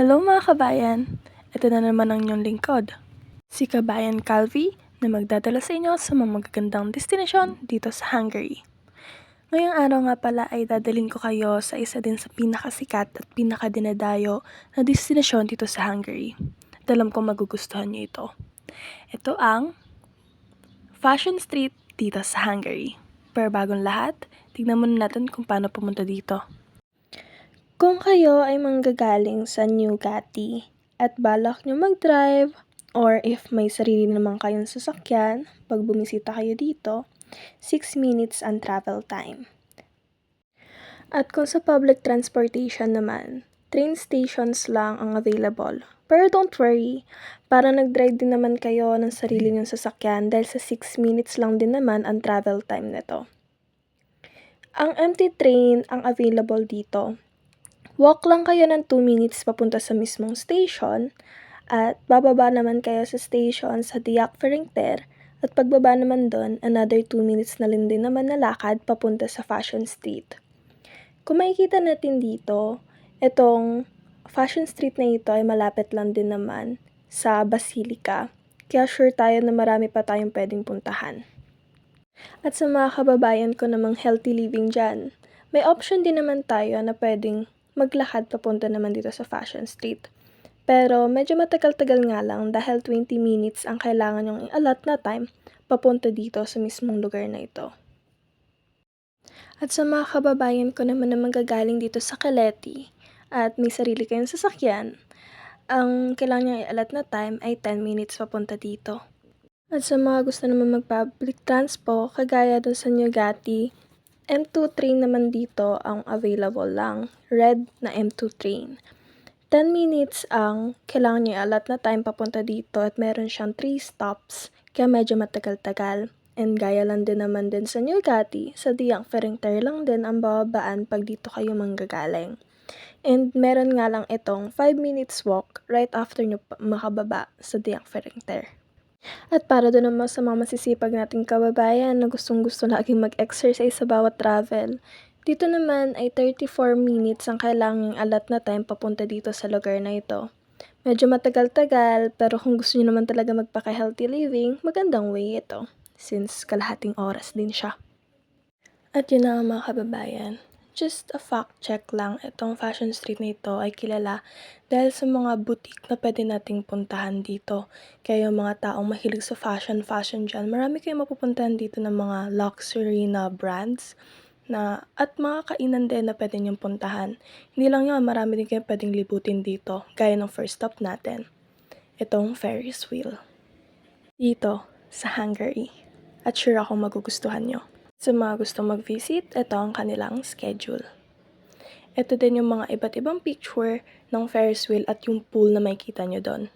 Hello mga kabayan! Ito na naman ang inyong lingkod, si Kabayan Calvi na magdadala sa inyo sa mga magagandang destinasyon dito sa Hungary. Ngayong araw nga pala ay dadalhin ko kayo sa isa din sa pinakasikat at pinakadinadayo na destinasyon dito sa Hungary. At alam ko magugustuhan niyo ito. Ito ang Fashion Street dito sa Hungary. Pero bagong lahat, tignan muna natin kung paano pumunta dito. Kung kayo ay manggagaling sa New Gati at balak nyo mag-drive or if may sarili naman kayong sasakyan, pag bumisita kayo dito, 6 minutes ang travel time. At kung sa public transportation naman, train stations lang ang available. Pero don't worry, para nag-drive din naman kayo ng sarili nyong sasakyan dahil sa 6 minutes lang din naman ang travel time nito. Ang empty train ang available dito. Walk lang kayo ng 2 minutes papunta sa mismong station at bababa naman kayo sa station sa Diakfering-tér at pagbaba naman doon, another 2 minutes na din naman na lakad papunta sa Fashion Street. Kung makikita natin dito, itong Fashion Street na ito ay malapit lang din naman sa Basilica. Kaya sure tayo na marami pa tayong pwedeng puntahan. At sa mga kababayan ko namang healthy living dyan, may option din naman tayo na pwedeng maglakad papunta naman dito sa Fashion Street. Pero medyo matagal-tagal nga lang dahil 20 minutes ang kailangan yung i-allot na time papunta dito sa mismong lugar na ito. At sa mga kababayan ko naman na magagaling dito sa Caleti at may sarili kayong sasakyan, ang kailangan nyo i-allot na time ay 10 minutes papunta dito. At sa mga gusto naman mag-public transpo, kagaya dun sa New Gati, M2 train naman dito ang available lang, red na M2 train. 10 minutes ang kailangan nyo i-allot na time papunta dito at meron siyang 3 stops, kaya medyo matagal-tagal. And gaya lang din naman din sa New Gati, sa Diakfering-tér lang din ang bababaan pag dito kayo manggagaling. And meron nga lang itong 5 minutes walk right after nyo makababa sa Diakfering-tér. At para doon naman sa mga masisipag nating kababayan na gustong-gusto laging mag-exercise sa bawat travel, dito naman ay 34 minutes ang kailangang allot na time papunta dito sa lugar na ito. Medyo matagal-tagal, pero kung gusto nyo naman talaga magpaka-healthy living, magandang way ito, since kalahating oras din siya. At yun na mga kababayan. Just a fact check lang, itong Fashion Street na ito ay kilala dahil sa mga boutique na pwede nating puntahan dito. Kaya yung mga taong mahilig sa fashion dyan, marami kayong mapupuntahan dito ng mga luxury na brands at mga kainan din na pwede niyong puntahan. Hindi lang yun, marami din kayong pwedeng libutin dito, gaya ng first stop natin, itong Ferris wheel. Dito sa Hungary. At sure akong magugustuhan nyo. Sa mga gustong mag-visit, ito ang kanilang schedule. Ito din yung mga iba't ibang picture ng Ferris wheel at yung pool na makikita nyo doon.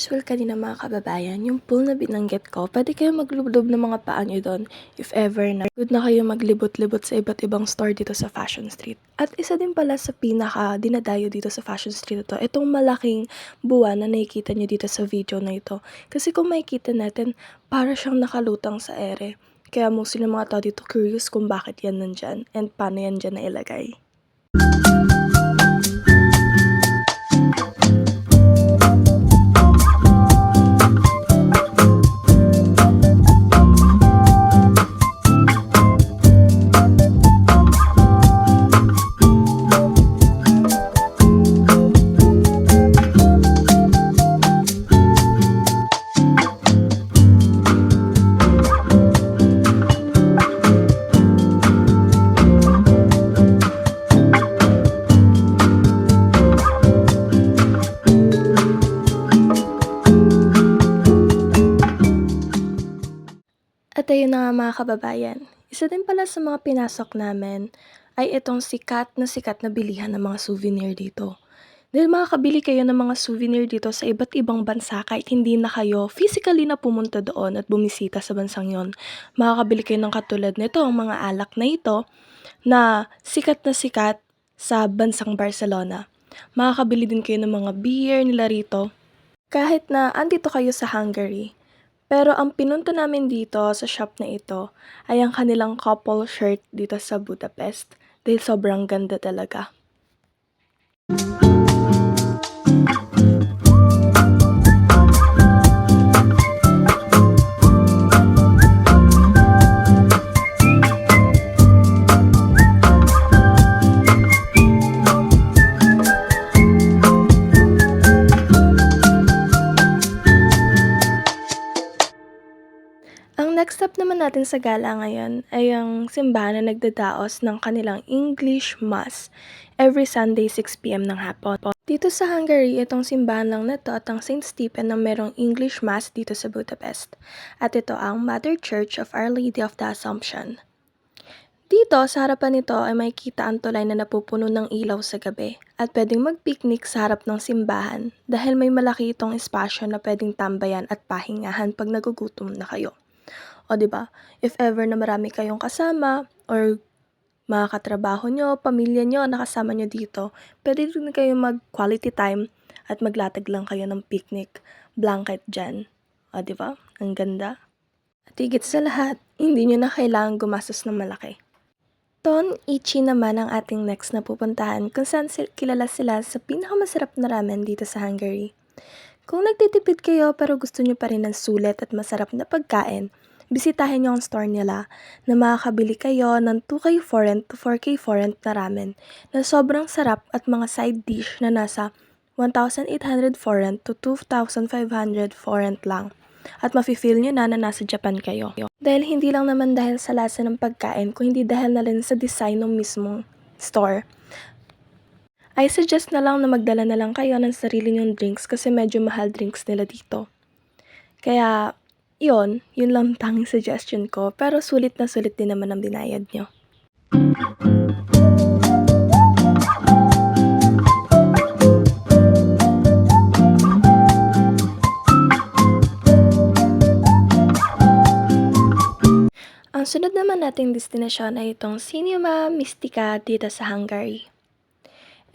Ferris wheel kanina mga kababayan, yung pool na binanggit ko, pwede kayo maglublob ng mga paa nyo doon if ever na good na kayo maglibot-libot sa iba't ibang store dito sa Fashion Street. At isa din pala sa pinaka dinadayo dito sa Fashion Street ito, itong malaking buwan na nakikita nyo dito sa video na ito. Kasi kung makikita natin, para siyang nakalutang sa ere. Kaya mostly ng mga tao dito curious kung bakit yan nandyan and paano yan dyan nailagay. At ayun na nga mga kababayan, isa din pala sa mga pinasok namin ay itong sikat na bilihan ng mga souvenir dito. Dahil makakabili kayo ng mga souvenir dito sa iba't ibang bansa kahit hindi na kayo physically na pumunta doon at bumisita sa bansang yon. Makakabili kayo ng katulad nito, ang mga alak na ito na sikat sa bansang Barcelona. Makakabili din kayo ng mga beer nila rito kahit na andito kayo sa Hungary. Pero ang pinunta namin dito sa shop na ito ay ang kanilang couple shirt dito sa Budapest dahil sobrang ganda talaga. Ang next stop naman natin sa gala ngayon ay ang simbahan na nagdadaos ng kanilang English Mass every Sunday 6 p.m. ng hapon. Dito sa Hungary, itong simbahan lang na to at ang St. Stephen na merong English Mass dito sa Budapest. At ito ang Mother Church of Our Lady of the Assumption. Dito, sa harapan nito ay makikita ang tulay na napupuno ng ilaw sa gabi at pwedeng mag-picnic sa harap ng simbahan dahil may malaki itong espasyo na pwedeng tambayan at pahingahan pag nagugutom na kayo. O diba, if ever na marami kayong kasama or mga katrabaho nyo, pamilya nyo, nakasama nyo dito, pwede rin kayo mag-quality time at maglatag lang kayo ng picnic blanket dyan. O diba, ang ganda. At higit sa lahat, hindi nyo na kailangan gumastos ng malaki. Ton Ichi naman ang ating next na pupuntahan kung saan kilala sila sa pinakamasarap na ramen dito sa Hungary. Kung nagtitipid kayo pero gusto nyo pa rin ng sulit at masarap na pagkain, bisitahin nyo ang store nila na makakabili kayo ng 2K forint to 4K forint na ramen na sobrang sarap at mga side dish na nasa 1,800 forint to 2,500 forint lang. At mafe-feel nyo na nasa Japan kayo. Dahil hindi lang naman dahil sa lasa ng pagkain, kung hindi dahil na rin sa design ng mismong store. I suggest na lang na magdala na lang kayo ng sarili nyong drinks kasi medyo mahal drinks nila dito. Kaya, yun lang tanging suggestion ko, pero sulit na sulit din naman ang binayad nyo. Ang sunod naman nating destinasyon ay itong Cinema Mistika dito sa Hungary.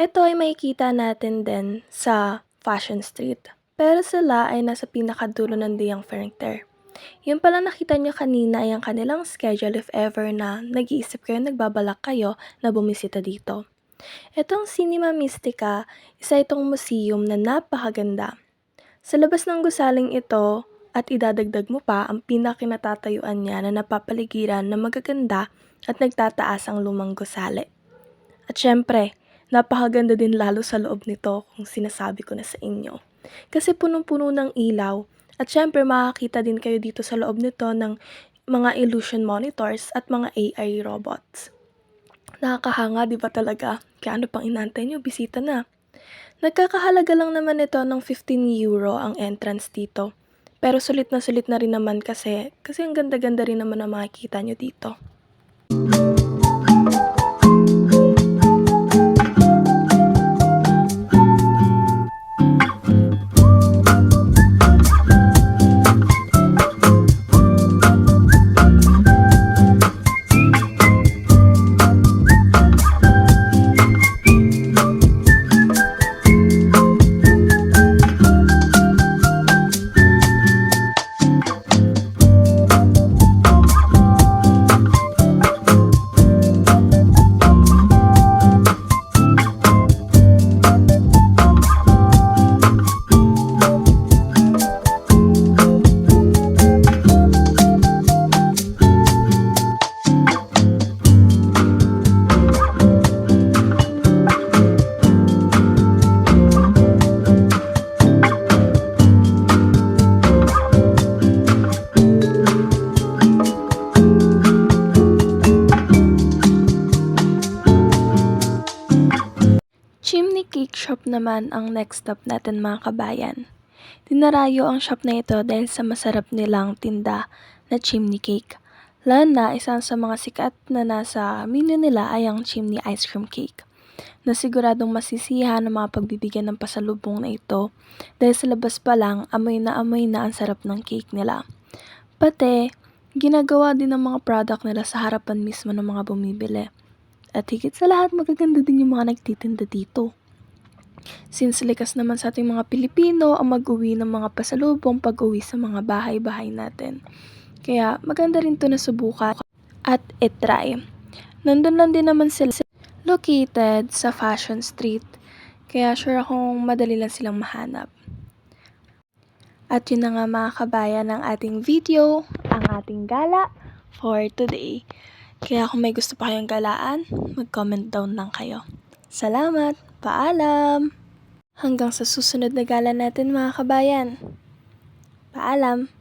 Ito ay makikita natin din sa Fashion Street, pero sila ay nasa pinakadulo ng Diyang Furniture. Yung pala nakita nyo kanina ay ang kanilang schedule if ever na nag-iisip kayo, nagbabalak kayo na bumisita dito. Itong Cinema Mistika, isa itong museum na napakaganda. Sa labas ng gusaling ito at idadagdag mo pa ang pinakinatatayuan niya na napapaligiran na magaganda at nagtataas ang lumang gusali. At syempre, napakaganda din lalo sa loob nito kung sinasabi ko na sa inyo. Kasi punong-puno ng ilaw. At syempre, makakita din kayo dito sa loob nito ng mga illusion monitors at mga AI robots. Nakakahanga, di ba talaga? Kaya ano pang inantay nyo? Bisita na. Nagkakahalaga lang naman ito ng 15 euro ang entrance dito. Pero sulit na rin naman kasi ang ganda-ganda rin naman ang makikita nyo dito. naman ang next stop natin mga kabayan. Dinarayo ang shop na ito dahil sa masarap nilang tinda na chimney cake. Lalo na isang sa mga sikat na nasa menu nila ay ang chimney ice cream cake, na siguradong masisiyahan ng mga pagbibigyan ng pasalubong na ito dahil sa labas pa lang amoy na ang sarap ng cake nila. Pati, ginagawa din ng mga product nila sa harapan mismo ng mga bumibili. At higit sa lahat, magaganda din yung mga nagtitinda dito. Since likas naman sa ating mga Pilipino ang mag-uwi ng mga pasalubong pag-uwi sa mga bahay-bahay natin. Kaya maganda rin to na subukan at itry. Nandun lang din naman sila located sa Fashion Street. Kaya sure akong madali lang silang mahanap. At yun na nga mga kabayan ang ating video, ang ating gala for today. Kaya kung may gusto pa kayong galaan, mag-comment down lang kayo. Salamat! Paalam! Hanggang sa susunod na gala natin mga kabayan. Paalam!